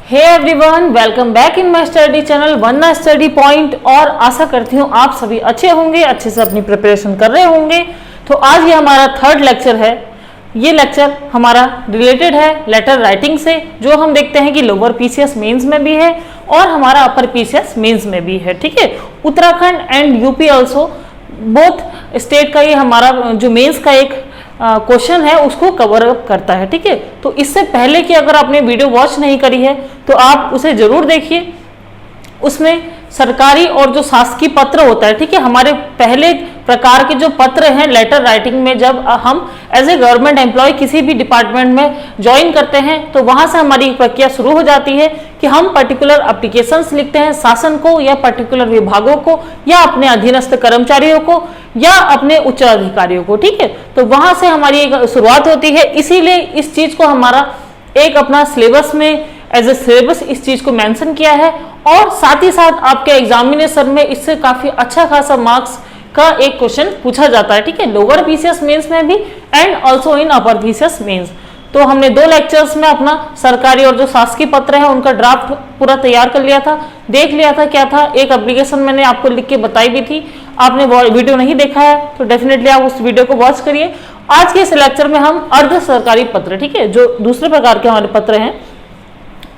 Hey everyone, welcome back in my study channel Vandana study point. और आशा करती हूँ आप सभी अच्छे होंगे, अच्छे से अपनी प्रिपरेशन कर रहे होंगे। तो आज ये हमारा थर्ड लेक्चर है। ये लेक्चर हमारा रिलेटेड है लेटर राइटिंग से, जो हम देखते हैं कि लोअर पीसीएस मेंस में भी है और हमारा अपर पीसीएस मेंस में भी है। ठीक है, Uttarakhand and UP also both state का ये हमारा जो मेंस का एक क्वेश्चन है उसको कवर अप करता है। ठीक है, तो इससे पहले कि अगर आपने वीडियो वॉच नहीं करी है तो आप उसे जरूर देखिए। उसमें सरकारी और जो शासकीय पत्र होता है, ठीक है, हमारे पहले प्रकार के जो पत्र हैं लेटर राइटिंग में, जब हम एज ए गवर्नमेंट एम्प्लॉय किसी भी डिपार्टमेंट में ज्वाइन करते हैं तो वहां से हमारी प्रक्रिया शुरू हो जाती है कि हम पर्टिकुलर एप्लीकेशंस लिखते हैं शासन को या पर्टिकुलर विभागों को या अपने अधीनस्थ कर्मचारियों को या अपने उच्च अधिकारियों को। ठीक है, तो वहां से हमारी एक शुरुआत होती है। इसीलिए इस चीज को हमारा एक अपना सिलेबस में एज ए सिलेबस इस चीज को मेंशन किया है और साथ ही साथ आपके एग्जामिनेशन में इससे काफी अच्छा खासा मार्क्स का एक क्वेश्चन पूछा जाता है। ठीक है, लोअर पीसीएस मेंस में भी and also in upper PCS mains. तो हमने 2 लेक्चर्स में अपना सरकारी और जो शासकीय पत्र है उनका ड्राफ्ट पूरा तैयार कर लिया था, देख लिया था क्या था। एक एप्लीकेशन मैंने आपको लिख के बताई भी थी। आपने वीडियो नहीं देखा है तो डेफिनेटली आप उस वीडियो को वॉच करिए। आज के इस लेक्चर में हम अर्ध सरकारी पत्र, ठीक है, जो दूसरे प्रकार के हमारे पत्र हैं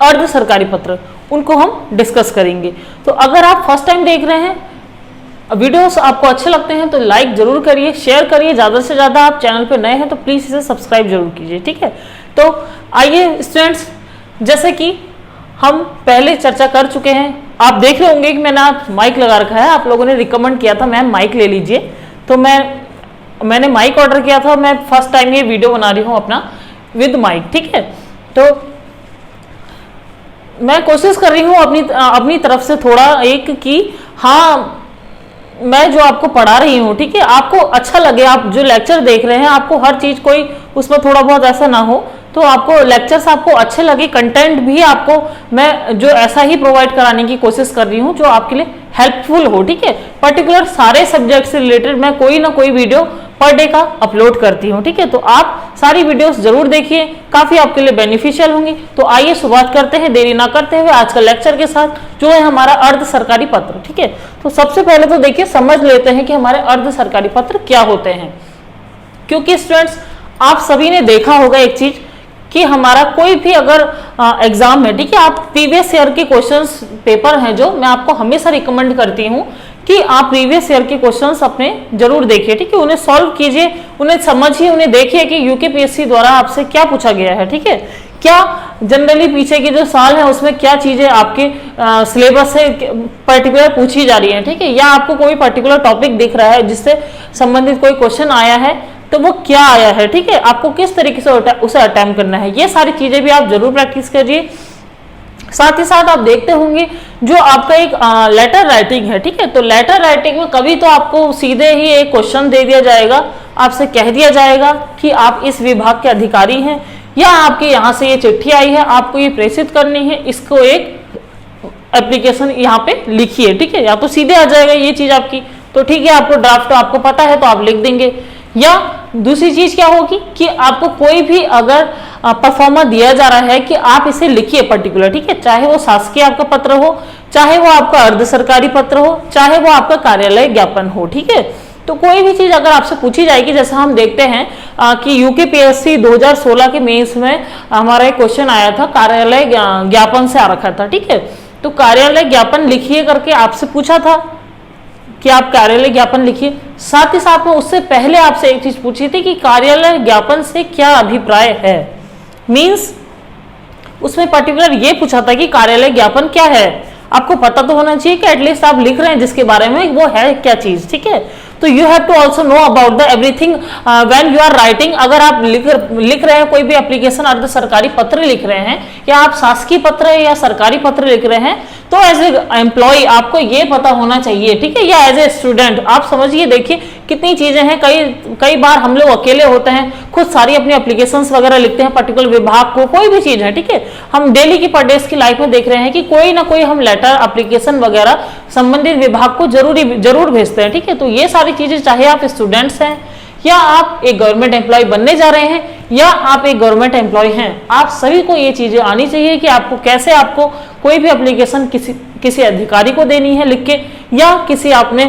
अर्ध सरकारी पत्र, उनको हम डिस्कस करेंगे। तो अगर आप फर्स्ट टाइम देख रहे हैं, वीडियोस आपको अच्छे लगते हैं तो लाइक जरूर करिए, शेयर करिए, ज्यादा से ज्यादा। आप चैनल पे नए हैं तो प्लीज इसे सब्सक्राइब जरूर कीजिए। ठीक है, तो आइए स्टूडेंट्स, जैसे कि हम पहले चर्चा कर चुके हैं, आप देख रहे होंगे कि मैंने आप माइक लगा रखा है। आप लोगों ने रिकमेंड किया था मैम माइक ले लीजिए, तो मैंने माइक ऑर्डर किया था। मैं फर्स्ट टाइम ये वीडियो बना रही हूँ अपना विद माइक। ठीक है, तो मैं कोशिश कर रही हूँ अपनी तरफ से थोड़ा एक कि हाँ, मैं जो आपको पढ़ा रही हूँ, ठीक है, आपको अच्छा लगे। आप जो लेक्चर देख रहे हैं आपको हर चीज कोई उसमें थोड़ा बहुत ऐसा ना हो, तो आपको लेक्चर्स आपको अच्छे लगे, कंटेंट भी आपको मैं जो ऐसा ही प्रोवाइड कराने की कोशिश कर रही हूँ जो आपके लिए हेल्पफुल हो। ठीक है, पर्टिकुलर सारे सब्जेक्ट से रिलेटेड मैं कोई ना कोई वीडियो पर डे का अपलोड करती हूँ। ठीक है, तो आप सारी वीडियोस जरूर देखिए, काफी आपके लिए बेनिफिशियल होंगी। तो आइए शुरुआत करते हैं देरी ना करते हुए आज का लेक्चर के साथ, जो है हमारा अर्ध सरकारी पत्र। ठीक है, तो सबसे पहले तो देखिए समझ लेते हैं कि हमारे अर्ध सरकारी पत्र क्या होते हैं। क्योंकि स्टूडेंट्स आप सभी ने देखा होगा एक चीज कि हमारा कोई भी अगर एग्जाम है, ठीक है, आप प्रीवियस ईयर के क्वेश्चंस पेपर हैं जो मैं आपको हमेशा रिकमेंड करती हूँ कि आप प्रीवियस ईयर के क्वेश्चंस अपने जरूर देखिए। ठीक है, उन्हें सॉल्व कीजिए, उन्हें समझिए, उन्हें देखिए कि यूकेपीएससी द्वारा आपसे क्या पूछा गया है। ठीक है, क्या जनरली पीछे के जो साल है उसमें क्या चीजें आपके सिलेबस से पर्टिकुलर पूछी जा रही है। ठीक है, या आपको कोई पर्टिकुलर टॉपिक दिख रहा है जिससे संबंधित कोई क्वेश्चन आया है तो वो क्या आया है। ठीक है, आपको किस तरीके से उसे अटेम्प्ट करना है, ये सारी चीजें भी आप जरूर प्रैक्टिस करिए। साथ ही साथ आप देखते होंगे जो आपका एक लेटर राइटिंग है। ठीक है, तो लेटर राइटिंग में कभी तो आपको सीधे ही एक क्वेश्चन दे दिया जाएगा, आपसे कह दिया जाएगा कि आप इस विभाग के अधिकारी हैं या आपके यहाँ से ये चिट्ठी आई है, आपको ये प्रेषित करनी है, इसको एक एप्लीकेशन यहाँ पे लिखिए। ठीक है, या तो सीधे आ जाएगा ये चीज आपकी, तो ठीक है, आपको ड्राफ्ट आपको पता है तो आप लिख देंगे। या दूसरी चीज क्या होगी कि आपको कोई भी अगर परफॉर्मा दिया जा रहा है कि आप इसे लिखिए पर्टिकुलर, ठीक है, चाहे वो शासकीय आपका पत्र हो, चाहे वो आपका अर्ध सरकारी पत्र हो, चाहे वो आपका कार्यालय ज्ञापन हो। ठीक है, तो कोई भी चीज अगर आपसे पूछी जाएगी, जैसा हम देखते हैं कि यूकेपीएससी 2016 के मेंस में हमारा एक क्वेश्चन आया था, कार्यालय ज्ञापन से आ रखा था। ठीक है, तो कार्यालय ज्ञापन लिखिए करके आपसे पूछा था कि आप कार्यालय ज्ञापन लिखिए। साथ ही साथ में उससे पहले आपसे एक चीज पूछी थी कि कार्यालय ज्ञापन से क्या अभिप्राय है। मींस उसमें पर्टिकुलर ये पूछा था कि कार्यालय ज्ञापन क्या है। आपको पता तो होना चाहिए कि एटलीस्ट आप लिख रहे हैं जिसके बारे में, वो है क्या चीज। ठीक है, तो you have to also know about the everything when you are writing. अगर आप लिख रहे हैं कोई भी एप्लीकेशन, अर्ध सरकारी पत्र लिख रहे हैं या आप शासकीय पत्र या सरकारी पत्र लिख रहे हैं, तो एज ए एम्प्लॉय आपको ये पता होना चाहिए। ठीक है, या एज ए स्टूडेंट आप समझिए, देखिए कितनी चीजें हैं। कई बार हम लोग अकेले होते हैं, खुद सारी अपनी एप्लीकेशंस वगैरह लिखते हैं पर्टिकुलर विभाग को, कोई भी चीज है। ठीक है, हम डेली की पर डेज की लाइफ में देख रहे हैं कि कोई ना कोई हम लेटर एप्लीकेशन वगैरह संबंधित विभाग को जरूर भेजते हैं। ठीक है, तो ये सारी चीजें चाहे आप स्टूडेंट्स हैं या आप एक गवर्नमेंट एम्प्लॉय बनने जा रहे हैं या आप एक गवर्नमेंट एम्प्लॉय हैं, आप सभी को ये चीजें आनी चाहिए कि आपको कैसे आपको कोई भी एप्लीकेशन किसी अधिकारी को देनी है लिख के, या किसी आपने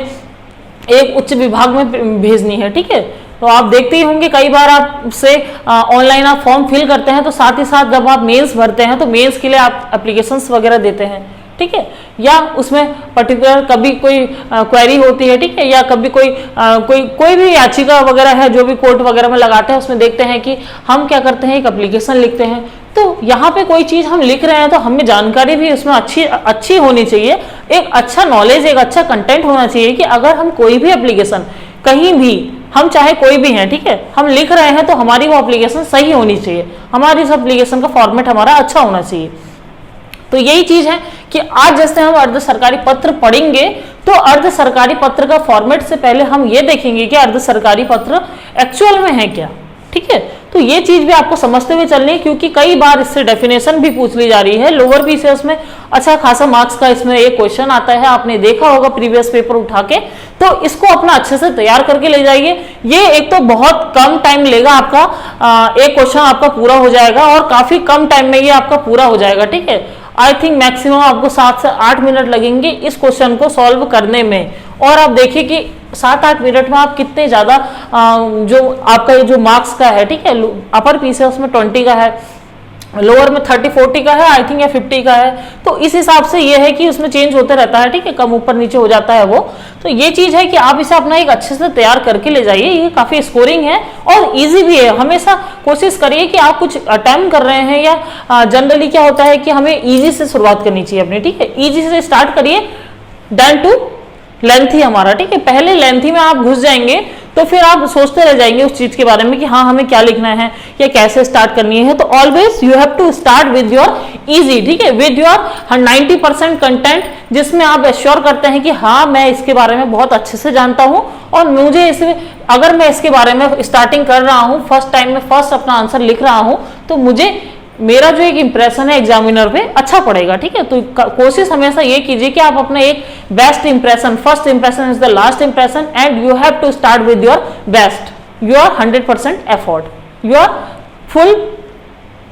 एक उच्च विभाग में भेजनी है। ठीक है, तो आप देखते ही होंगे कई बार आपसे ऑनलाइन आप फॉर्म फिल करते हैं, तो साथ ही साथ जब आप मेंस भरते हैं तो मेंस के लिए आप एप्लीकेशंस वगैरह देते हैं। ठीक है, या उसमें पर्टिकुलर कभी कोई क्वेरी होती है, ठीक है, या कभी कोई भी याचिका वगैरह है जो भी कोर्ट वगैरह में लगाते हैं, उसमें देखते हैं कि हम क्या करते हैं, एक एप्लीकेशन लिखते हैं। तो यहाँ पे कोई चीज हम लिख रहे हैं तो हमें जानकारी भी उसमें अच्छी होनी चाहिए, एक अच्छा नॉलेज, एक अच्छा कंटेंट होना चाहिए कि अगर हम कोई भी एप्लीकेशन कहीं भी, हम चाहे कोई भी हैं, ठीक है, हम लिख रहे हैं तो हमारी वो एप्लीकेशन सही होनी चाहिए, हमारी इस एप्लीकेशन का फॉर्मेट हमारा अच्छा होना चाहिए। तो यही चीज है कि आज जैसे हम अर्ध सरकारी पत्र पढ़ेंगे तो अर्ध सरकारी पत्र का फॉर्मेट से पहले हम ये देखेंगे कि अर्ध सरकारी पत्र एक्चुअल में है क्या। ठीक है, तो ये चीज भी आपको समझते हुए चलनी है, क्योंकि कई बार इससे डेफिनेशन भी पूछ ली जा रही है। लोअर पीसीएस में अच्छा खासा मार्क्स का इसमें एक क्वेश्चन आता है, आपने देखा होगा प्रीवियस पेपर उठा के, तो इसको अपना अच्छे से तैयार करके ले जाइए। ये एक तो बहुत कम टाइम लेगा आपका, एक क्वेश्चन आपका पूरा हो जाएगा और काफी कम टाइम में ये आपका पूरा हो जाएगा। ठीक है, आई थिंक मैक्सिमम आपको 7 से 8 मिनट लगेंगे इस क्वेश्चन को सॉल्व करने में, और आप देखिए कि 7-8 मिनट में आप कितने ज्यादा जो आपका ये जो मार्क्स का है, ठीक है, अपर पीसीएस में 20 का है, लोअर में 30-40 का है आई थिंक, या 50 का है। तो इस हिसाब से ये है कि उसमें चेंज होते रहता है, ठीक है, कम ऊपर नीचे हो जाता है वो। तो ये चीज है कि आप इसे अपना एक अच्छे से तैयार करके ले जाइए, ये काफी स्कोरिंग है और इजी भी है। हमेशा कोशिश करिए कि आप कुछ अटेम्प्ट कर रहे हैं, या जनरली क्या होता है कि हमें इजी से शुरुआत करनी चाहिए अपनी। ठीक है, इजी से स्टार्ट करिए देन टू लेंथी हमारा। ठीक है, पहले लेंथी में आप घुस जाएंगे तो फिर आप सोचते रह जाएंगे उस चीज के बारे में कि हाँ हमें क्या लिखना है या कैसे स्टार्ट करनी है। तो always you have to start with your easy, ठीक है, विद योर 90% कंटेंट, जिसमें आप एश्योर करते हैं कि हाँ मैं इसके बारे में बहुत अच्छे से जानता हूँ और मुझे इसे, अगर मैं इसके बारे में स्टार्टिंग कर रहा हूँ, फर्स्ट टाइम में फर्स्ट अपना आंसर लिख रहा हूँ, तो मुझे मेरा जो एक इंप्रेशन है एग्जामिनर पे अच्छा पड़ेगा। ठीक है, तो कोशिश हमेशा ये कीजिए कि आप अपना एक best impression, first impression is the last impression and you have to start with your best, your 100% effort, your full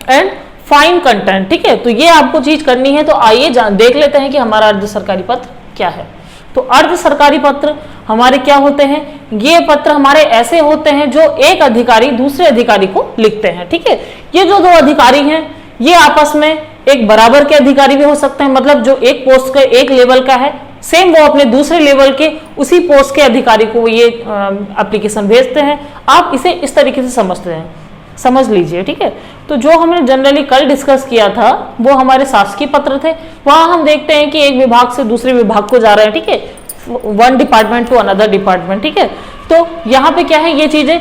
and fine content. ठीक है, तो ये आपको चीज करनी है। तो आइए देख लेते हैं कि हमारा अर्ध सरकारी पत्र क्या है। तो अर्ध सरकारी पत्र हमारे क्या होते हैं, ये पत्र हमारे ऐसे होते हैं जो एक अधिकारी दूसरे अधिकारी को लिखते हैं। ठीक है, ये जो दो अधिकारी हैं ये आपस में एक बराबर के अधिकारी भी हो सकते हैं, मतलब जो एक पोस्ट का एक लेवल का है, सेम वो अपने दूसरे लेवल के उसी पोस्ट के अधिकारी को ये एप्लीकेशन भेजते हैं। आप इसे इस तरीके से समझ लीजिए। ठीक है, तो जो हमने जनरली कल डिस्कस किया था वो हमारे शासकीय पत्र थे। वहां हम देखते हैं कि एक विभाग से दूसरे विभाग को जा रहे हैं, ठीक है, one department to another department. ठीक है, तो यहाँ पे क्या है, ये चीजें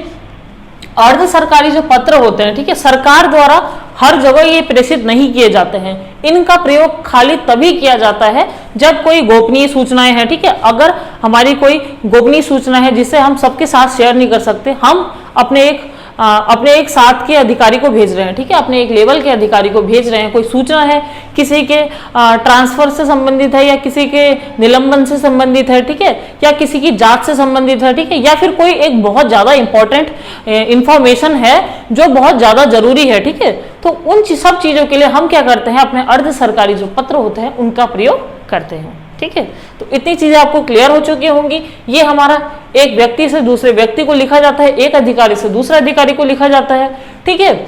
अर्ध सरकारी जो पत्र होते हैं, ठीक है, सरकार द्वारा हर जगह ये प्रेषित नहीं किए जाते हैं। इनका प्रयोग खाली तभी किया जाता है जब कोई गोपनीय सूचनाएं हैं। ठीक है, अगर हमारी कोई गोपनीय सूचना है जिसे हम सबके साथ शेयर नहीं कर सकते, हम अपने एक साथ के अधिकारी को भेज रहे हैं, ठीक है, अपने एक लेवल के अधिकारी को भेज रहे हैं, कोई सूचना है किसी के ट्रांसफर से संबंधित है या किसी के निलंबन से संबंधित है, ठीक है, या किसी की जांच से संबंधित है, ठीक है, या फिर कोई एक बहुत ज्यादा इंपॉर्टेंट इंफॉर्मेशन है जो बहुत ज्यादा जरूरी है। ठीक है, तो उन सब चीजों के लिए हम क्या करते हैं, अपने अर्ध सरकारी जो पत्र होते हैं उनका प्रयोग करते हैं। ठीक है, तो इतनी चीजें आपको क्लियर हो चुकी होंगी। ये हमारा एक व्यक्ति से दूसरे व्यक्ति को लिखा जाता है, एक अधिकारी से दूसरे अधिकारी को लिखा जाता है। ठीक है,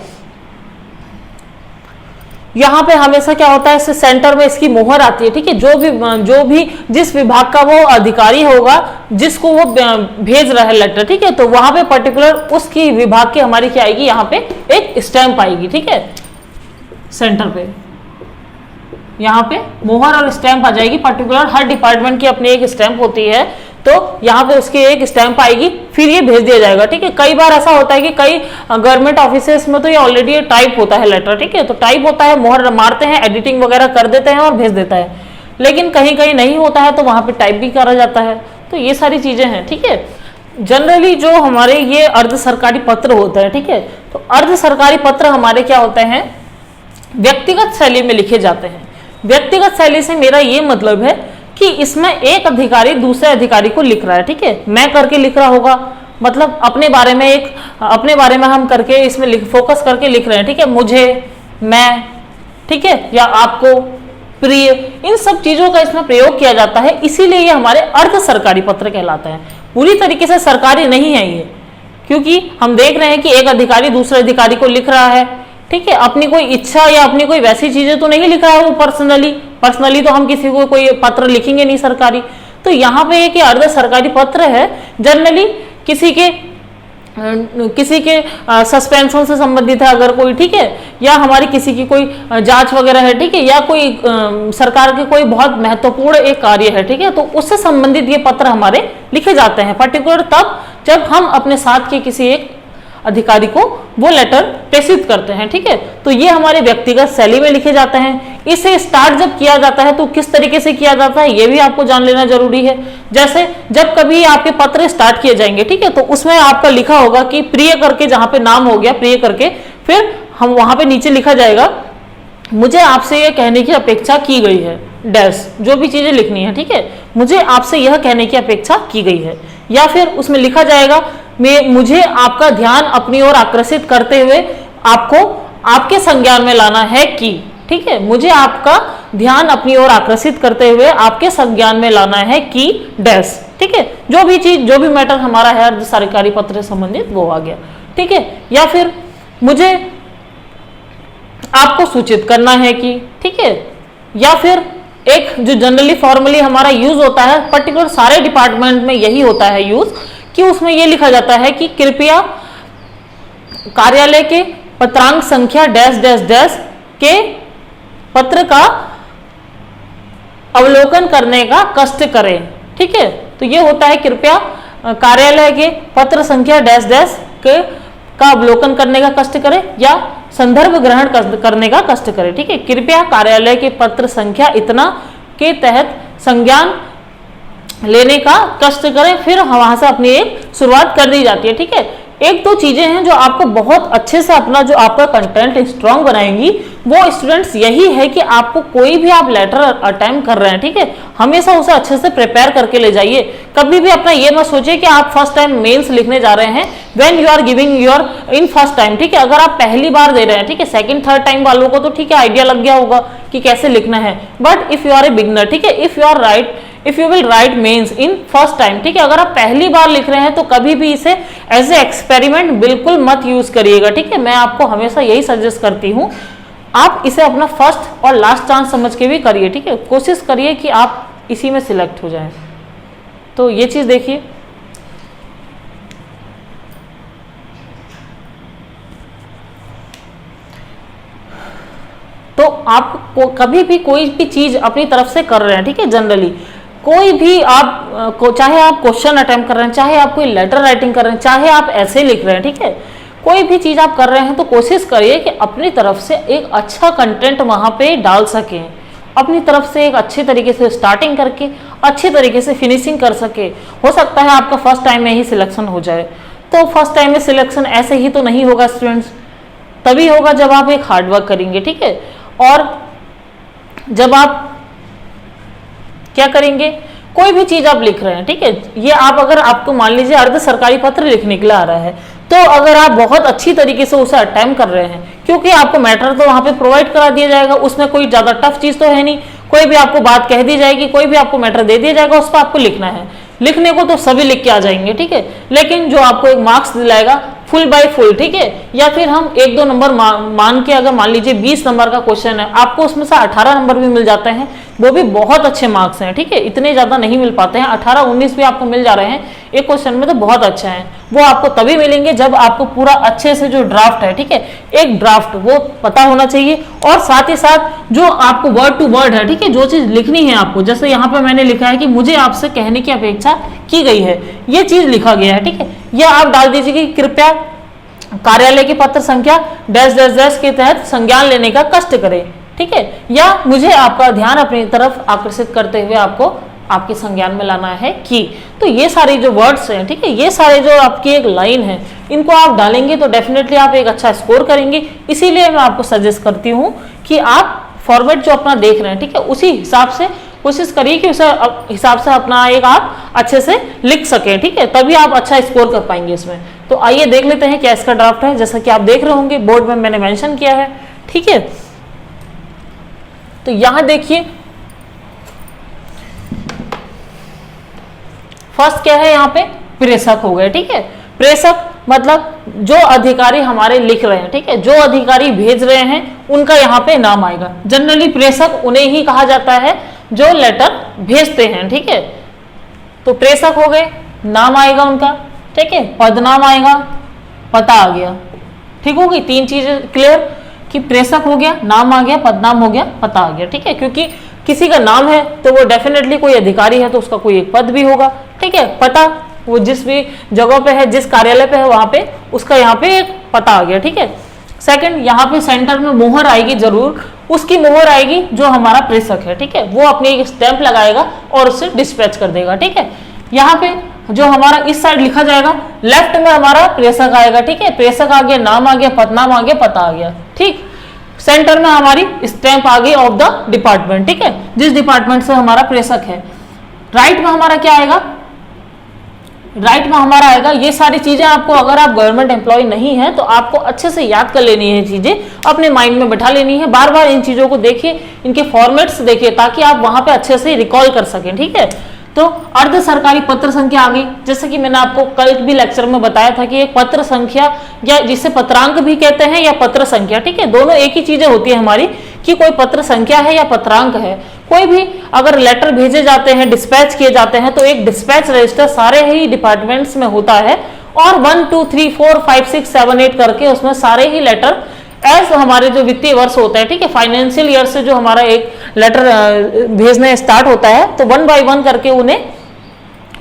यहां पे हमेशा क्या होता है, इससे सेंटर में इसकी मोहर आती है। ठीक है, जो भी जिस विभाग का वो अधिकारी होगा जिसको वो भेज रहा है लेटर, ठीक है, तो वहां पे पर्टिकुलर उसकी विभाग की हमारी क्या आएगी, यहाँ पे एक स्टैंप आएगी। ठीक है, सेंटर पे यहाँ पे मोहर और स्टैंप आ जाएगी। पर्टिकुलर हर डिपार्टमेंट की अपनी एक स्टैंप होती है, तो यहाँ पे उसकी एक स्टैंप आएगी, फिर ये भेज दिया जाएगा। ठीक है, कई बार ऐसा होता है कि कई गवर्नमेंट ऑफिसेस में तो ये ऑलरेडी टाइप होता है लेटर। ठीक है, तो टाइप होता है, मोहर मारते हैं, एडिटिंग वगैरह कर देते हैं और भेज देता है। लेकिन कहीं कहीं नहीं होता है तो वहां पे टाइप भी करा जाता है। तो ये सारी चीजें हैं। ठीक है, जनरली जो हमारे ये अर्ध सरकारी पत्र होते हैं, ठीक है, तो अर्ध सरकारी पत्र हमारे क्या होते हैं, व्यक्तिगत शैली में लिखे जाते हैं। व्यक्तिगत शैली से मेरा ये मतलब है कि इसमें एक अधिकारी दूसरे अधिकारी को लिख रहा है। ठीक है, मैं करके लिख रहा होगा, मतलब अपने बारे में हम करके इसमें फोकस करके लिख रहे हैं, ठीक है, मुझे, मैं, ठीक है, या आपको, प्रिय, इन सब चीजों का इसमें प्रयोग किया जाता है, इसीलिए ये हमारे अर्ध सरकारी पत्र कहलाते हैं। पूरी तरीके से सरकारी नहीं है ये, क्योंकि हम देख रहे हैं कि एक अधिकारी दूसरे अधिकारी को लिख रहा है, ठीक है, अपनी कोई इच्छा या अपनी कोई वैसी चीजें तो नहीं लिख रहा है वो पर्सनली तो हम किसी को कोई पत्र लिखेंगे नहीं सरकारी। तो यहाँ पे एक अर्ध सरकारी पत्र है, जनरली किसी के सस्पेंशन से संबंधित है अगर कोई, ठीक है, या हमारी किसी की कोई जांच वगैरह है, ठीक है, या कोई सरकार के कोई बहुत महत्वपूर्ण एक कार्य है, ठीक है, तो उससे संबंधित ये पत्र हमारे लिखे जाते हैं, पर्टिकुलर तब जब हम अपने साथ के किसी एक अधिकारी को वो लेटर प्रेषित करते हैं, ठीक है। तो ये हमारे व्यक्तिगत शैली में लिखे जाते हैं। इसे स्टार्ट जब किया जाता है तो किस तरीके से किया जाता है ये भी आपको जान लेना जरूरी है। जैसे जब कभी आपके पत्र स्टार्ट किए जाएंगे, ठीक है, तो उसमें आपका लिखा होगा कि प्रिय करके, जहां पे नाम हो गया प्रिय करके, फिर हम वहां पे नीचे लिखा जाएगा मुझे आपसे यह कहने की अपेक्षा की गई है, डैश, जो भी चीजें लिखनी है, ठीक है, मुझे आपसे यह कहने की अपेक्षा की गई है। या फिर उसमें लिखा जाएगा मुझे आपका ध्यान अपनी ओर आकर्षित करते हुए आपको आपके संज्ञान में लाना है कि, ठीक है, मुझे आपका ध्यान अपनी ओर आकर्षित करते हुए आपके संज्ञान में लाना है कि डैश, ठीक है, जो भी चीज, जो भी मैटर हमारा है अर्ध सरकारी पत्र से संबंधित वो आ गया, ठीक है। या फिर मुझे आपको सूचित करना है कि, ठीक है, या फिर एक जो जनरली फॉर्मली हमारा यूज होता है, पर्टिकुलर सारे डिपार्टमेंट में यही होता है यूज, कि उसमें यह लिखा जाता है कि कृपया कार्यालय के पत्रांक संख्या डैश डैश डैश के पत्र का अवलोकन करने का कष्ट करें, ठीक है। तो ये होता है कृपया कार्यालय के पत्र संख्या डैश डैश के का अवलोकन करने का कष्ट करें या संदर्भ ग्रहण करने का कष्ट करें, ठीक है। कृपया कार्यालय के पत्र संख्या इतना के तहत संज्ञान लेने का कष्ट करें, फिर वहां से अपनी एक शुरुआत कर दी जाती है, ठीक है। एक दो चीजें हैं जो आपको बहुत अच्छे से अपना जो आपका कंटेंट स्ट्रांग बनाएंगी, वो स्टूडेंट्स यही है कि आपको कोई भी आप लेटर अटेम्प्ट कर रहे हैं, ठीक है, हमेशा उसे अच्छे से प्रिपेयर करके ले जाइए। कभी भी अपना ये मत सोचिए कि आप फर्स्ट टाइम मेंस लिखने जा रहे हैं when you are giving your in first time, ठीक है। अगर आप पहली बार दे रहे हैं, ठीक है, सेकंड थर्ड टाइम वालों को तो ठीक है आइडिया लग गया होगा कि कैसे लिखना है, but if you are a beginner, ठीक है, if you will write mains in first time, ठीक है, अगर आप पहली बार लिख रहे हैं तो कभी भी इसे एज ए एक्सपेरिमेंट बिल्कुल मत यूज करिएगा, ठीक है। मैं आपको हमेशा यही सजेस्ट करती हूं, आप इसे अपना फर्स्ट और लास्ट चांस समझ के भी करिए, ठीक है, कोशिश करिए कि आप इसी में सिलेक्ट हो जाएं। तो ये चीज देखिए, तो आप कभी भी कोई भी चीज अपनी तरफ से कर रहे हैं, ठीक है, जनरली कोई भी आप चाहे आप क्वेश्चन अटेम्प्ट कर रहे हैं, चाहे आप कोई लेटर राइटिंग कर रहे हैं, चाहे आप ऐसे लिख रहे हैं, ठीक है, कोई भी चीज आप कर रहे हैं तो कोशिश करिए कि अपनी तरफ से एक अच्छा कंटेंट वहां पे डाल सकें, अपनी तरफ से एक अच्छी तरीके से स्टार्टिंग करके अच्छी तरीके से फिनिशिंग कर सके। हो सकता है आपका फर्स्ट टाइम में ही सिलेक्शन हो जाए, तो फर्स्ट टाइम में सिलेक्शन ऐसे ही तो नहीं होगा स्टूडेंट्स, तभी होगा जब आप एक हार्डवर्क करेंगे, ठीक है। और जब आप क्या करेंगे, कोई भी चीज आप लिख रहे हैं, ठीक है, ये आप अगर आपको मान लीजिए अर्ध सरकारी पत्र लिखने के लिए आ रहा है, तो अगर आप बहुत अच्छी तरीके से उसे अटेम्प्ट कर रहे हैं, क्योंकि आपको मैटर तो वहां पे प्रोवाइड करा दिया जाएगा, उसमें कोई ज्यादा टफ चीज तो है नहीं, कोई भी आपको बात कह दी जाएगी, कोई भी आपको मैटर दे दिया जाएगा, उस पर आपको लिखना है। लिखने को तो सभी लिख के आ जाएंगे, ठीक है, लेकिन जो आपको एक मार्क्स दिलाएगा फुल बाय फुल, ठीक है, या फिर हम एक दो नंबर मान के, अगर मान लीजिए 20 नंबर का क्वेश्चन है, आपको उसमें से 18 नंबर भी मिल जाते हैं, वो भी बहुत अच्छे मार्क्स हैं, ठीक है, इतने ज्यादा नहीं मिल पाते हैं, 18-19 भी आपको मिल जा रहे हैं एक क्वेश्चन में, तो बहुत अच्छे हैं। वो आपको तभी मिलेंगे जब आपको पूरा अच्छे से जो ड्राफ्ट है, ठीक है, एक ड्राफ्ट वो पता होना चाहिए, और साथ ही साथ जो आपको वर्ड टू वर्ड है, ठीक है, जो चीज लिखनी है आपको, जैसे यहाँ पे मैंने लिखा है कि मुझे आपसे कहने की अपेक्षा की गई है, ये चीज लिखा गया है, ठीक है, यह आप डाल दीजिए कि कृपया कार्यालय की पत्र संख्या डैश डैश डैश के तहत संज्ञान लेने का कष्ट करें, ठीक है, या मुझे आपका ध्यान अपनी तरफ आकर्षित करते हुए आपको आपके संज्ञान में लाना है कि। तो ये सारे जो वर्ड्स हैं, ठीक है, ये सारे जो आपकी एक लाइन है, इनको आप डालेंगे तो डेफिनेटली आप एक अच्छा स्कोर करेंगे। इसीलिए मैं आपको सजेस्ट करती हूँ कि आप फॉर्मेट जो अपना देख रहे हैं, ठीक है, उसी हिसाब से कोशिश करिए कि उस हिसाब से अपना एक आप अच्छे से लिख सकें, ठीक है, तभी आप अच्छा स्कोर कर पाएंगे इसमें। तो आइए देख लेते हैं क्या इसका ड्राफ्ट है। जैसा कि आप देख रहे होंगे बोर्ड में मैंने मेंशन किया है, ठीक है। तो यहां देखिए फर्स्ट क्या है, यहाँ पे प्रेषक हो गए, ठीक है। प्रेषक मतलब जो अधिकारी हमारे लिख रहे हैं, ठीक है, जो अधिकारी भेज रहे हैं उनका यहाँ पे नाम आएगा। जनरली प्रेषक उन्हें ही कहा जाता है जो लेटर भेजते हैं, ठीक है। तो प्रेषक हो गए, नाम आएगा उनका, ठीक है, पदनाम आएगा, पता आ गया, ठीक हो गई। 3 चीजें क्लियर कि प्रेषक हो गया, नाम आ गया, पदनाम हो गया, पता आ गया, ठीक है। क्योंकि किसी का नाम है तो वो डेफिनेटली कोई अधिकारी है तो उसका कोई एक पद भी होगा, ठीक है। पता वो जिस भी जगह पे है, जिस कार्यालय पे है वहां पे उसका यहाँ पे एक पता आ गया, ठीक है। सेकंड, यहाँ पे सेंटर में मोहर आएगी, जरूर उसकी मोहर आएगी जो हमारा प्रेषक है, ठीक है, वो अपनी एक स्टैंप लगाएगा और उससे डिस्पैच कर देगा, ठीक है। यहाँ पे जो हमारा इस साइड लिखा जाएगा, लेफ्ट में हमारा प्रेषक आएगा, ठीक है, प्रेषक आ गया, नाम आ गया, पदनाम आ गया, पता आ गया, ठीक। सेंटर में हमारी स्टैंप आ गई ऑफ द डिपार्टमेंट, ठीक है, जिस डिपार्टमेंट से हमारा प्रेषक है। राइट में हमारा क्या आएगा, राइट में हमारा आएगा, ये सारी चीजें आपको, अगर आप गवर्नमेंट एम्प्लॉय नहीं है तो आपको अच्छे से याद कर लेनी है, चीजें अपने माइंड में बैठा लेनी है, बार बार इन चीजों को देखिए, इनके फॉर्मेट्स देखिए ताकि आप वहां पे अच्छे से रिकॉल कर सकें, ठीक है। तो अर्ध सरकारी पत्र संख्या आ गई, जैसे कि मैंने आपको कल भी लेक्चर में बताया था कि एक पत्र संख्या या जिसे पत्रांक भी कहते हैं या पत्र संख्या, ठीक है, दोनों एक ही चीजें होती है हमारी कि कोई पत्र संख्या है या पत्रांक है। कोई भी अगर लेटर भेजे जाते हैं, डिस्पैच किए जाते हैं तो एक डिस्पैच रजिस्टर सारे ही डिपार्टमेंट्स में होता है और 1 2 3 4 5 6 7 8 करके उसमें सारे ही लेटर एज हमारे जो वित्तीय वर्ष होता है, ठीक है, फाइनेंशियल ईयर से जो हमारा एक लेटर भेजने स्टार्ट होता है तो 1 बाय 1 करके उन्हें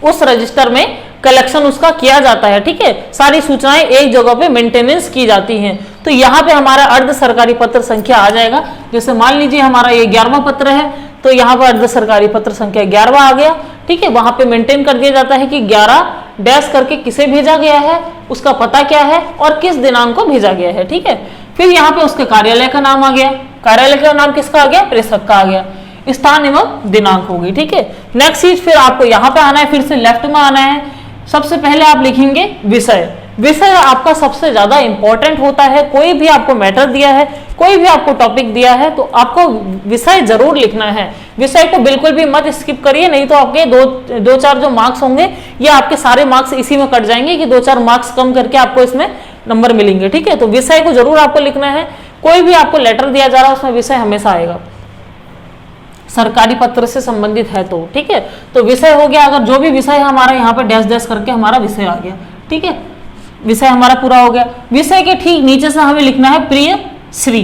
उस रजिस्टर में कलेक्शन उसका किया जाता है, ठीक है। सारी सूचनाएं एक जगह पे मेंटेनेंस की जाती हैं। तो यहाँ पे हमारा अर्ध सरकारी पत्र संख्या आ जाएगा। जैसे मान लीजिए हमारा ये 11वां पत्र है तो यहाँ पर अर्ध सरकारी पत्र संख्या 11वां आ गया, ठीक है। वहां पे मेंटेन कर दिया जाता है कि 11 डैश करके किसे भेजा गया है, उसका पता क्या है और किस दिनांक को भेजा गया है, ठीक है। फिर यहाँ पे उसके कार्यालय का नाम आ गया, कार्यालय का नाम किसका आ गया, प्रेषक का आ गया, स्थान एवं दिनांक हो गई, ठीक है। नेक्स्ट चीज फिर आपको यहाँ पे आना है, फिर से लेफ्ट में आना है। सबसे पहले आप लिखेंगे विषय। विषय आपका सबसे ज्यादा इंपॉर्टेंट होता है। कोई भी आपको मैटर दिया है, कोई भी आपको टॉपिक दिया है तो आपको विषय जरूर लिखना है। विषय को बिल्कुल भी मत स्किप करिए, नहीं तो आपके दो चार जो मार्क्स होंगे ये आपके सारे मार्क्स इसी में कट जाएंगे कि 2-4 मार्क्स कम करके आपको इसमें नंबर मिलेंगे, ठीक है। तो विषय को जरूर आपको लिखना है। कोई भी आपको लेटर दिया जा रहा है उसमें विषय हमेशा आएगा, सरकारी पत्र से संबंधित है तो, ठीक है। तो विषय हो गया, अगर जो भी विषय है हमारा यहाँ पे डैश डैश करके हमारा विषय आ गया, ठीक है, विषय हमारा पूरा हो गया। विषय के ठीक नीचे से हमें लिखना है प्रिय श्री,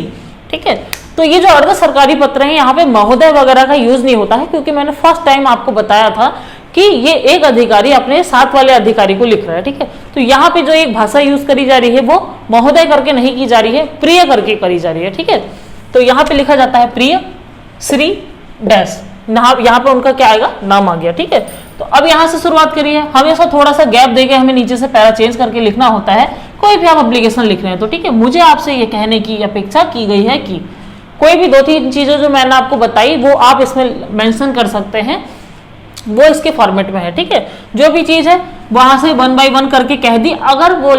ठीक है। तो ये जो अर्ध सरकारी पत्र है यहाँ पे महोदय वगैरह का यूज नहीं होता है, क्योंकि मैंने फर्स्ट टाइम आपको बताया था कि ये एक अधिकारी अपने साथ वाले अधिकारी को लिख रहा है, ठीक है। तो यहाँ पे जो एक भाषा यूज करी जा रही है वो महोदय करके नहीं की जा रही है, प्रिय करके करी जा रही है, ठीक है। तो यहाँ पे लिखा जाता है प्रिय श्री डैश, यहाँ पे उनका क्या आएगा, नाम आ गया, ठीक है। तो अब यहाँ से शुरुआत करिए। हमेशा थोड़ा सा गैप देके हमें नीचे से पैरा चेंज करके लिखना होता है, कोई भी आप एप्लीकेशन लिख रहे हैं तो, ठीक है। मुझे आपसे ये कहने की अपेक्षा की गई है कि कोई भी 2-3 चीजें जो मैंने आपको बताई वो आप इसमें मेंशन कर सकते हैं, वो इसके फॉर्मेट में है, ठीक है। जो भी चीज है वहां से 1 बाय 1 करके कह दी। अगर वो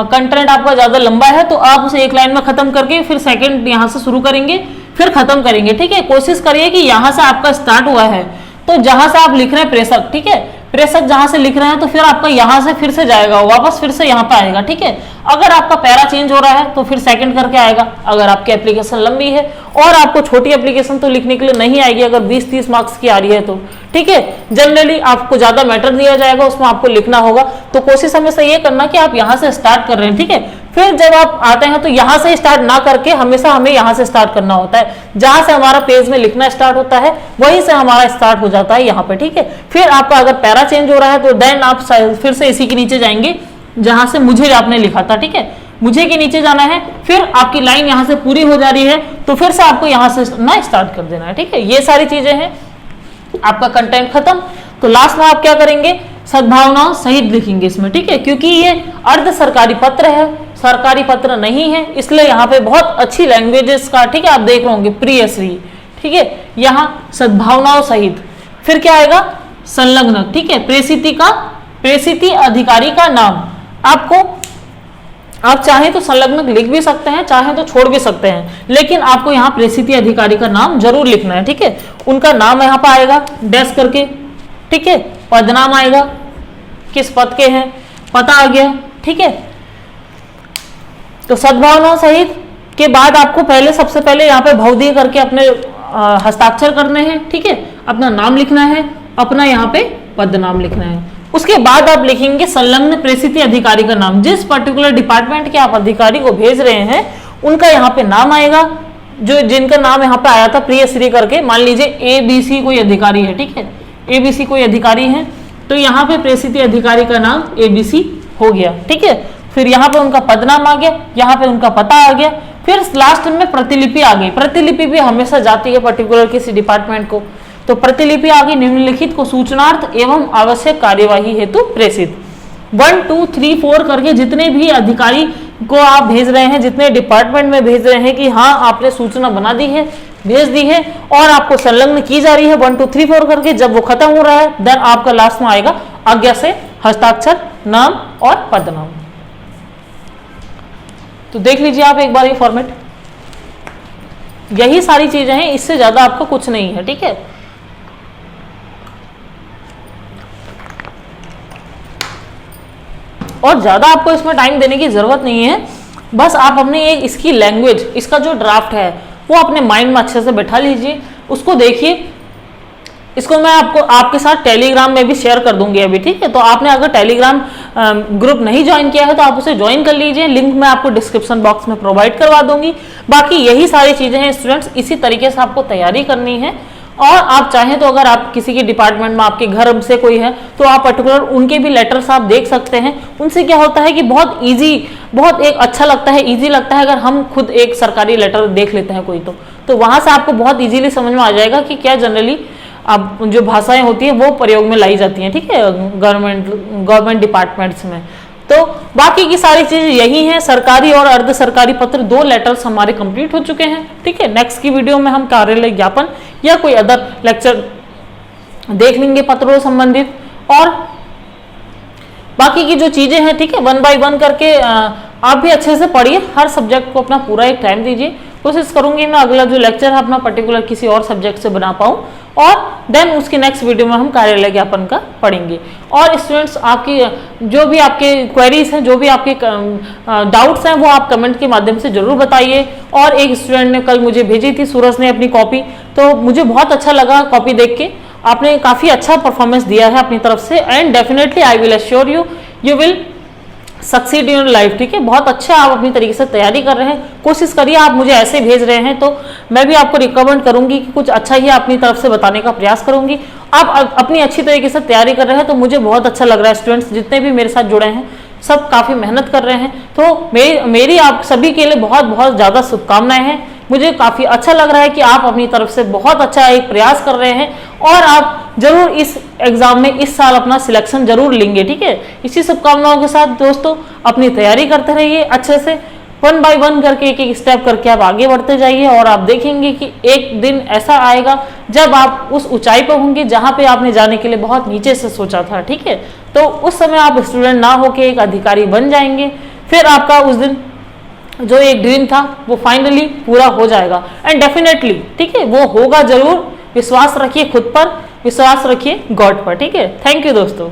कंटेंट आपका ज्यादा लंबा है तो आप उसे एक लाइन में खत्म करके फिर सेकंड यहाँ से शुरू करेंगे, फिर खत्म करेंगे, ठीक है। कोशिश करिए कि यहाँ से आपका स्टार्ट हुआ है तो जहां से आप लिख रहे हैं प्रेषक, ठीक है, प्रेषक जहां से लिख रहे हैं तो फिर आपका यहां से फिर से जाएगा, वापस फिर से यहाँ पे आएगा, ठीक है। अगर आपका पैरा चेंज हो रहा है तो फिर सेकंड करके आएगा। अगर आपकी एप्लीकेशन लंबी है और आपको छोटी एप्लीकेशन तो लिखने के लिए नहीं आएगी, अगर 20-30 मार्क्स की आ रही है तो, ठीक है। जनरली आपको ज्यादा मैटर दिया जाएगा, उसमें आपको लिखना होगा, तो कोशिश हमेशा ये करना कि आप यहाँ से स्टार्ट कर रहे हैं, ठीक है। फिर जब आप आते हैं तो यहाँ से स्टार्ट ना करके हमेशा हमें यहाँ से स्टार्ट करना होता है। जहां से हमारा पेज में लिखना स्टार्ट होता है वहीं से हमारा स्टार्ट हो जाता है यहाँ पे, ठीक है। फिर आपका अगर पैरा चेंज हो रहा है तो देन आप फिर से इसी के नीचे जाएंगे जहां से मुझे आपने लिखा था, ठीक है। मुझे के नीचे जाना है, फिर आपकी लाइन यहाँ से पूरी हो जा रही है तो फिर से आपको यहाँ से ना स्टार्ट कर देना है, ठीक है। ये सारी चीजें हैं, आपका कंटेंट खत्म। तो लास्ट में आप क्या करेंगे, सद्भावनाओं सहित लिखेंगे इसमें, ठीक है, क्योंकि ये अर्ध सरकारी पत्र है, सरकारी पत्र नहीं है, इसलिए यहाँ पे बहुत अच्छी लैंग्वेजेस का, ठीक है, आप देख रहे होंगे प्रिय श्री, ठीक है, यहाँ सद्भावनाओं सहित, फिर क्या आएगा संलग्न, ठीक है, प्रेषिती अधिकारी का नाम। आपको आप चाहे तो संलग्न लिख भी सकते हैं, चाहे तो छोड़ भी सकते हैं, लेकिन आपको यहाँ प्रेषिती अधिकारी का नाम जरूर लिखना है, ठीक है। उनका नाम यहाँ पर आएगा डैश करके, ठीक है, पदनाम आएगा, किस पद के हैं, पता आ गया, ठीक है। तो सद्भावनाओं सहित के बाद आपको पहले सबसे पहले यहाँ पे भवदीय करके अपने हस्ताक्षर करने हैं, ठीक है, अपना नाम लिखना है, अपना यहाँ पे पदनाम लिखना है। उसके बाद आप लिखेंगे संलग्न प्रेषिती अधिकारी का नाम, जिस पर्टिकुलर डिपार्टमेंट के आप अधिकारी को भेज रहे हैं उनका यहाँ पे नाम आएगा, जो जिनका नाम यहाँ पे आया था प्रिय श्री करके, मान लीजिए ABC कोई अधिकारी है, ठीक है, ABC कोई अधिकारी है, तो यहाँ पे प्रेषिती अधिकारी का नाम ABC हो गया, ठीक है। फिर यहाँ पे उनका पदनाम आ गया, यहाँ पे उनका पता आ गया, फिर लास्ट में प्रतिलिपि आ गई। प्रतिलिपि भी हमेशा जाती है पर्टिकुलर किसी डिपार्टमेंट को, तो प्रतिलिपि आ गई, निम्नलिखित को सूचनार्थ एवं आवश्यक कार्यवाही हेतु प्रेषित। 1 2 3 4 करके जितने भी अधिकारी को आप भेज रहे हैं, जितने डिपार्टमेंट में भेज रहे हैं कि हाँ आपने सूचना बना दी है, भेज दी है और आपको संलग्न की जा रही है 1 2 3 4 करके, जब वो खत्म हो रहा है देन आपका लास्ट में आएगा आज्ञा से हस्ताक्षर, नाम और पदनाम। तो देख लीजिए आप एक बार ये फॉर्मेट, यही सारी चीजें हैं, इससे ज्यादा आपको कुछ नहीं है, ठीक है। और ज्यादा आपको इसमें टाइम देने की जरूरत नहीं है, बस आप अपनी एक इसकी लैंग्वेज, इसका जो ड्राफ्ट है वो अपने माइंड में अच्छे से बैठा लीजिए, उसको देखिए। इसको मैं आपके साथ टेलीग्राम में भी शेयर कर दूंगी अभी, ठीक है। तो आपने अगर टेलीग्राम ग्रुप नहीं ज्वाइन किया है तो आप उसे ज्वाइन कर लीजिए, लिंक मैं आपको डिस्क्रिप्शन बॉक्स में प्रोवाइड करवा दूंगी। बाकी यही सारी चीजें हैं स्टूडेंट्स, इसी तरीके से आपको तैयारी करनी है। और आप चाहें तो अगर आप किसी के डिपार्टमेंट में आपके घर से कोई है तो आप पर्टिकुलर उनके भी लेटर्स आप देख सकते हैं। उनसे क्या होता है कि बहुत इजी, बहुत एक अच्छा लगता है, इजी लगता है अगर हम खुद एक सरकारी लेटर देख लेते हैं कोई, तो वहां से आपको बहुत इजीली समझ में आ जाएगा कि क्या जनरली अब जो भाषाएं होती है वो प्रयोग में लाई जाती हैं, ठीक है, गवर्नमेंट डिपार्टमेंट्स में। तो बाकी की सारी चीजें यही हैं। सरकारी और अर्ध सरकारी पत्र 2 लेटर्स हमारे कंप्लीट हो चुके हैं, ठीक है। नेक्स्ट की वीडियो में हम कार्यालय ज्ञापन या कोई अदर लेक्चर देख लेंगे पत्रों से संबंधित, और बाकी की जो चीजें हैं, ठीक है, 1 बाय 1 करके आप भी अच्छे से पढ़िए, हर सब्जेक्ट को अपना पूरा एक टाइम दीजिए। कोशिश करूंगी मैं अगला जो लेक्चर है अपना पर्टिकुलर किसी और सब्जेक्ट से बना पाऊं, और देन उसके नेक्स्ट वीडियो में हम कार्यालय ज्ञापन का पढ़ेंगे। और स्टूडेंट्स आपकी जो भी आपके क्वेरीज हैं, जो भी आपके डाउट्स हैं, वो आप कमेंट के माध्यम से जरूर बताइए। और एक स्टूडेंट ने कल मुझे भेजी थी, सूरज ने, अपनी कॉपी, तो मुझे बहुत अच्छा लगा कॉपी देख के, आपने काफी अच्छा परफॉर्मेंस दिया है अपनी तरफ से, and definitely I will assure you will succeed in life, ठीक है। बहुत अच्छा आप अपनी तरीके से तैयारी कर रहे हैं, कोशिश करिए। आप मुझे ऐसे भेज रहे हैं तो मैं भी आपको रिकमेंड करूंगी कि कुछ अच्छा ही अपनी तरफ से बताने का प्रयास करूंगी। आप अपनी अच्छी तरीके से तैयारी कर रहे हैं तो मुझे बहुत अच्छा लग रहा है। स्टूडेंट्स जितने भी मेरे साथ जुड़े हैं सब काफी मेहनत कर रहे हैं, तो मेरी आप सभी के लिए बहुत बहुत ज्यादा शुभकामनाएं हैं। मुझे काफी अच्छा लग रहा है कि आप अपनी तरफ से बहुत अच्छा एक प्रयास कर रहे हैं, और आप जरूर इस एग्जाम में इस साल अपना सिलेक्शन जरूर लेंगे, ठीक है। इसी शुभकामनाओं के साथ दोस्तों अपनी तैयारी करते रहिए अच्छे से, 1 बाय 1 करके, एक एक स्टेप करके आप आगे बढ़ते जाइए, और आप देखेंगे कि एक दिन ऐसा आएगा जब आप उस ऊंचाई पर होंगे जहां पे आपने जाने के लिए बहुत नीचे से सोचा था, ठीक है। तो उस समय आप स्टूडेंट ना होके एक अधिकारी बन जाएंगे, फिर आपका उस दिन जो एक ड्रीम था वो फाइनली पूरा हो जाएगा, एंड डेफिनेटली, ठीक है, वो होगा जरूर। विश्वास रखिए खुद पर, विश्वास रखिए गॉड पर, ठीक है। थैंक यू दोस्तों।